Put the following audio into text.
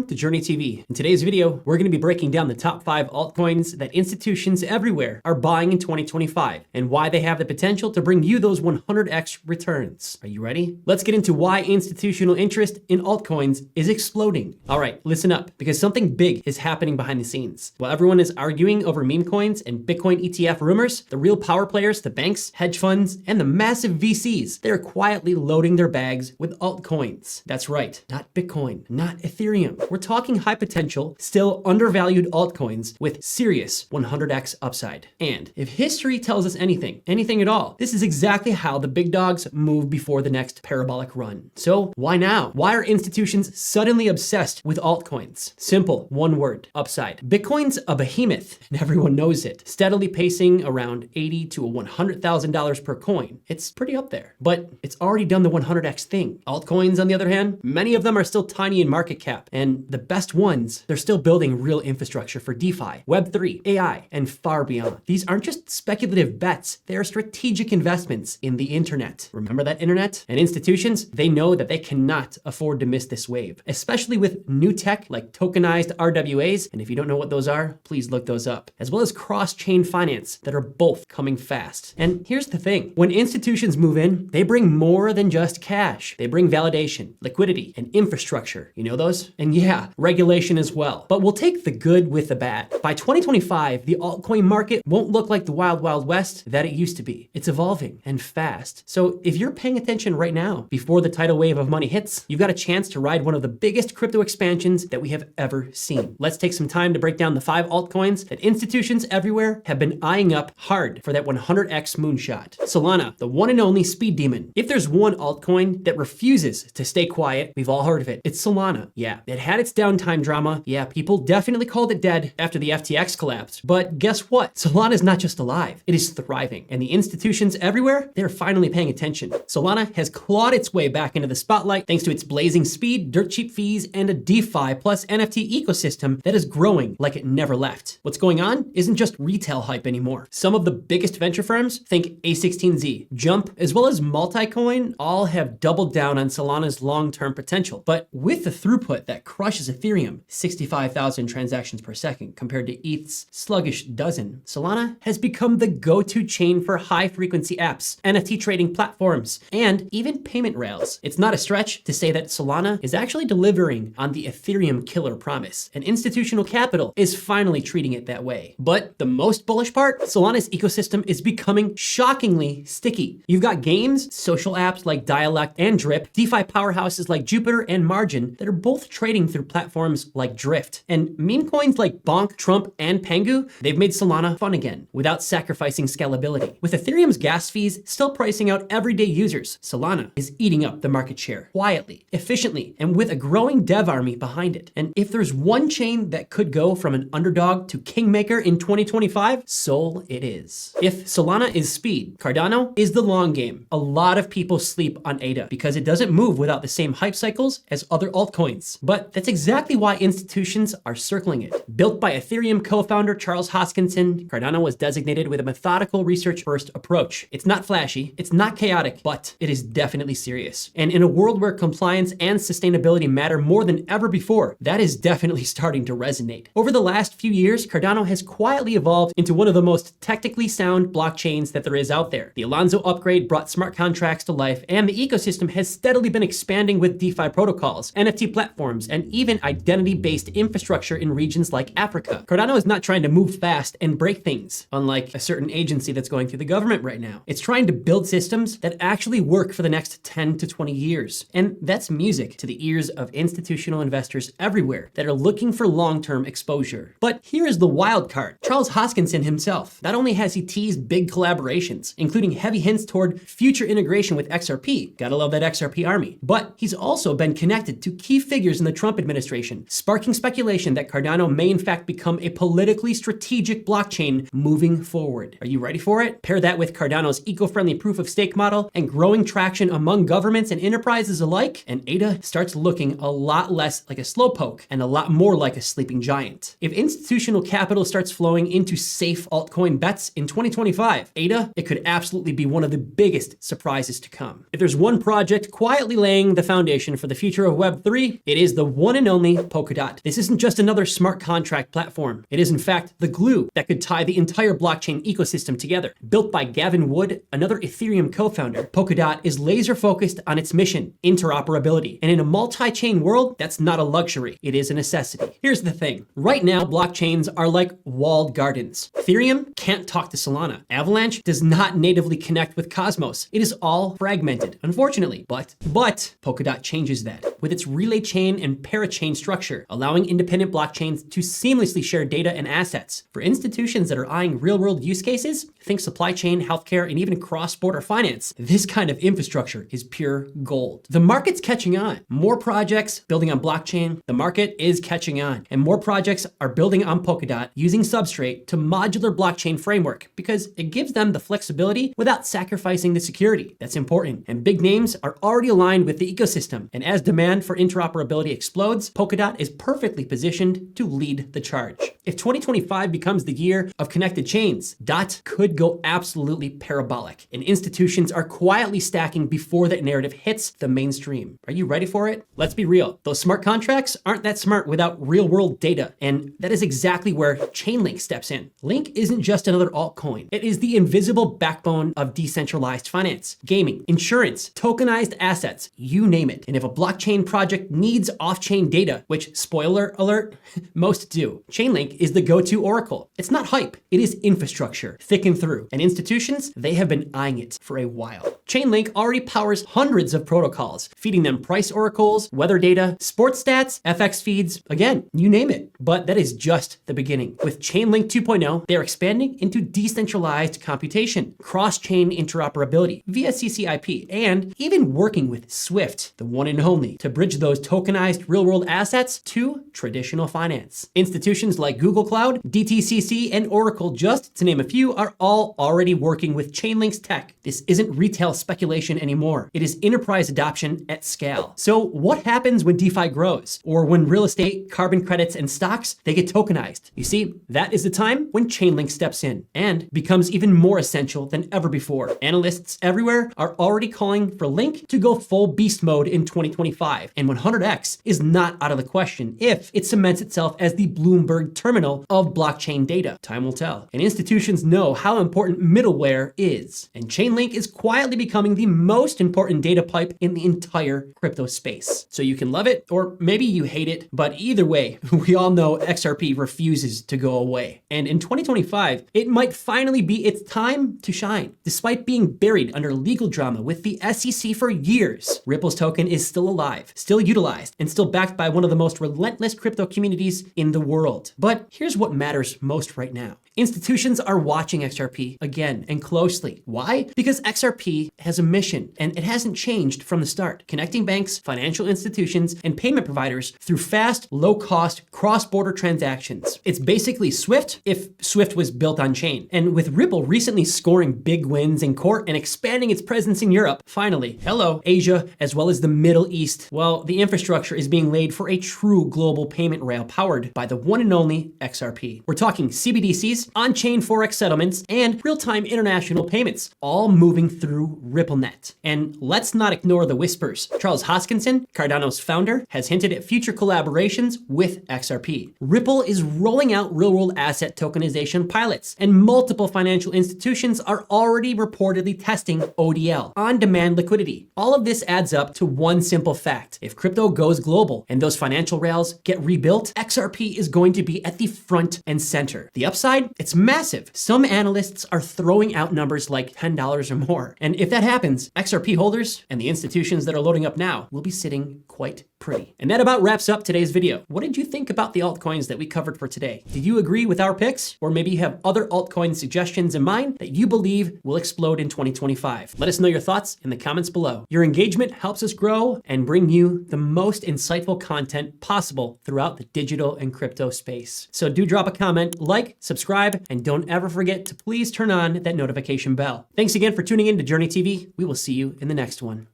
To JRNY TV. In today's video, we're going to be breaking down the top 5 altcoins that institutions everywhere are buying in 2025 and why they have the potential to bring you those 100x returns. Are you ready? Let's get into why institutional interest in altcoins is exploding. All right, listen up, because something big is happening behind the scenes. While everyone is arguing over meme coins and Bitcoin ETF rumors, the real power players, the banks, hedge funds, and the massive VCs, they're quietly loading their bags with altcoins. That's right, not Bitcoin, not Ethereum. We're talking high potential, still undervalued altcoins with serious 100x upside. And if history tells us anything at all, this is exactly how the big dogs move before the next parabolic run. So why now? Why are institutions suddenly obsessed with altcoins? Simple, one word, upside. Bitcoin's a behemoth, and everyone knows it, steadily pacing around $80,000 to $100,000 per coin. It's pretty up there, but it's already done the 100x thing. Altcoins, on the other hand, many of them are still tiny in market cap, and the best ones, they're still building real infrastructure for DeFi, Web3, AI, and far beyond. These aren't just speculative bets, they are strategic investments in the internet. Remember that internet? And institutions, they know that they cannot afford to miss this wave, especially with new tech like tokenized RWAs, and if you don't know what those are, please look those up, as well as cross-chain finance that are both coming fast. And here's the thing, when institutions move in, they bring more than just cash. They bring validation, liquidity, and infrastructure. You know those? And yeah, regulation as well. But we'll take the good with the bad. By 2025, the altcoin market won't look like the wild, wild west that it used to be. It's evolving and fast. So if you're paying attention right now, before the tidal wave of money hits, you've got a chance to ride one of the biggest crypto expansions that we have ever seen. Let's take some time to break down the 5 altcoins that institutions everywhere have been eyeing up hard for that 100x moonshot. Salana, the one and only speed demon. If there's one altcoin that refuses to stay quiet, we've all heard of it. It's Salana. Yeah, it had its downtime drama. Yeah, people definitely called it dead after the FTX collapsed. But guess what? Solana is not just alive, it is thriving. And the institutions everywhere, they're finally paying attention. Solana has clawed its way back into the spotlight thanks to its blazing speed, dirt cheap fees, and a DeFi plus NFT ecosystem that is growing like it never left. What's going on isn't just retail hype anymore. Some of the biggest venture firms, think A16Z, Jump, as well as Multicoin, all have doubled down on Solana's long-term potential. But with the throughput that crushes Ethereum, 65,000 transactions per second compared to ETH's sluggish dozen, Solana has become the go-to chain for high-frequency apps, NFT trading platforms, and even payment rails. It's not a stretch to say that Solana is actually delivering on the Ethereum killer promise, and institutional capital is finally treating it that way. But the most bullish part, Solana's ecosystem is becoming shockingly sticky. You've got games, social apps like Dialect and Drip, DeFi powerhouses like Jupiter and Margin that are both trading through platforms like Drift. And meme coins like Bonk, Trump, and Pengu, they've made Solana fun again without sacrificing scalability. With Ethereum's gas fees still pricing out everyday users, Solana is eating up the market share quietly, efficiently, and with a growing dev army behind it. And if there's one chain that could go from an underdog to kingmaker in 2025, Sol it is. If Solana is speed, Cardano is the long game. A lot of people sleep on ADA because it doesn't move without the same hype cycles as other altcoins. But that's exactly why institutions are circling it. Built by Ethereum co-founder Charles Hoskinson, Cardano was designated with a methodical research-first approach. It's not flashy, it's not chaotic, but it is definitely serious. And in a world where compliance and sustainability matter more than ever before, that is definitely starting to resonate. Over the last few years, Cardano has quietly evolved into one of the most technically sound blockchains that there is out there. The Alonzo upgrade brought smart contracts to life, and the ecosystem has steadily been expanding with DeFi protocols, NFT platforms, and even identity-based infrastructure in regions like Africa. Cardano is not trying to move fast and break things, unlike a certain agency that's going through the government right now. It's trying to build systems that actually work for the next 10 to 20 years. And that's music to the ears of institutional investors everywhere that are looking for long-term exposure. But here is the wild card. Charles Hoskinson himself, not only has he teased big collaborations, including heavy hints toward future integration with XRP, gotta love that XRP army, but he's also been connected to key figures in the Trump administration, sparking speculation that Cardano may in fact become a politically strategic blockchain moving forward. Are you ready for it? Pair that with Cardano's eco-friendly proof-of-stake model and growing traction among governments and enterprises alike, and ADA starts looking a lot less like a slowpoke and a lot more like a sleeping giant. If institutional capital starts flowing into safe altcoin bets in 2025, ADA, it could absolutely be one of the biggest surprises to come. If there's one project quietly laying the foundation for the future of Web3, it is the one and only Polkadot. This isn't just another smart contract platform. It is in fact the glue that could tie the entire blockchain ecosystem together. Built by Gavin Wood, another Ethereum co-founder, Polkadot is laser focused on its mission, interoperability. And in a multi-chain world, that's not a luxury. It is a necessity. Here's the thing. Right now, blockchains are like walled gardens. Ethereum can't talk to Salana. Avalanche does not natively connect with Cosmos. It is all fragmented, unfortunately. But Polkadot changes that with its relay chain and parachain structure, allowing independent blockchains to seamlessly share data and assets. For institutions that are eyeing real-world use cases, think supply chain, healthcare, and even cross-border finance, this kind of infrastructure is pure gold. The market's catching on. More projects building on blockchain. The market is catching on. And more projects are building on Polkadot using Substrate to modular blockchain framework because it gives them the flexibility without sacrificing the security. That's important. And big names are already aligned with the ecosystem. And as demand for interoperability explodes, Polkadot is perfectly positioned to lead the charge. If 2025 becomes the year of connected chains, DOT could go absolutely parabolic, and institutions are quietly stacking before that narrative hits the mainstream. Are you ready for it? Let's be real. Those smart contracts aren't that smart without real-world data, and that is exactly where Chainlink steps in. Link isn't just another altcoin. It is the invisible backbone of decentralized finance, gaming, insurance, tokenized assets, you name it. And if a blockchain project needs off-chain data, which, spoiler alert, most do, Chainlink is the go-to oracle. It's not hype, it is infrastructure, thick and through. And institutions, they have been eyeing it for a while. Chainlink already powers hundreds of protocols, feeding them price oracles, weather data, sports stats, FX feeds, again, you name it. But that is just the beginning. With Chainlink 2.0, they're expanding into decentralized computation, cross-chain interoperability via CCIP, and even working with Swift, the one and only, to bridge those tokenized real-world assets to traditional finance. Institutions like Google Cloud, DTCC, and Oracle, just to name a few, are all already working with Chainlink's tech. This isn't retail speculation anymore. It is enterprise adoption at scale. So what happens when DeFi grows? Or when real estate, carbon credits, and stocks, they get tokenized? You see, that is the time when Chainlink steps in and becomes even more essential than ever before. Analysts everywhere are already calling for Link to go full beast mode in 2025, and 100x is not out of the question if it cements itself as the Bloomberg terminal of blockchain data. Time will tell. And institutions know how important middleware is, and Chainlink is quietly becoming the most important data pipe in the entire crypto space. So you can love it, or maybe you hate it, but either way, we all know XRP refuses to go away. And in 2025, it might finally be its time to shine. Despite being buried under legal drama with the SEC for years, Ripple's token is still alive, still utilized, and still backed by one of the most relentless crypto communities in the world. But here's what matters most right now. Institutions are watching XRP again and closely. Why? Because XRP has a mission, and it hasn't changed from the start, connecting banks, financial institutions, and payment providers through fast, low-cost, cross-border transactions. It's basically Swift if Swift was built on chain. And with Ripple recently scoring big wins in court and expanding its presence in Europe, finally, hello, Asia, as well as the Middle East, well, the infrastructure is being laid for a true global payment rail powered by the one and only XRP. We're talking CBDCs, on-chain Forex settlements, and real-time international payments, all moving through RippleNet. And let's not ignore the whispers. Charles Hoskinson, Cardano's founder, has hinted at future collaborations with XRP. Ripple is rolling out real-world asset tokenization pilots, and multiple financial institutions are already reportedly testing ODL, on-demand liquidity. All of this adds up to one simple fact. If crypto goes global and those financial rails get rebuilt, XRP is going to be at the front and center. The upside? It's massive. Some analysts are throwing out numbers like $10 or more. And if that happens, XRP holders and the institutions that are loading up now will be sitting quite pretty. And that about wraps up today's video. What did you think about the altcoins that we covered for today? Did you agree with our picks? Or maybe you have other altcoin suggestions in mind that you believe will explode in 2025? Let us know your thoughts in the comments below. Your engagement helps us grow and bring you the most insightful content possible throughout the digital and crypto space. So do drop a comment, like, subscribe, and don't ever forget to please turn on that notification bell. Thanks again for tuning in to JRNY TV. We will see you in the next one.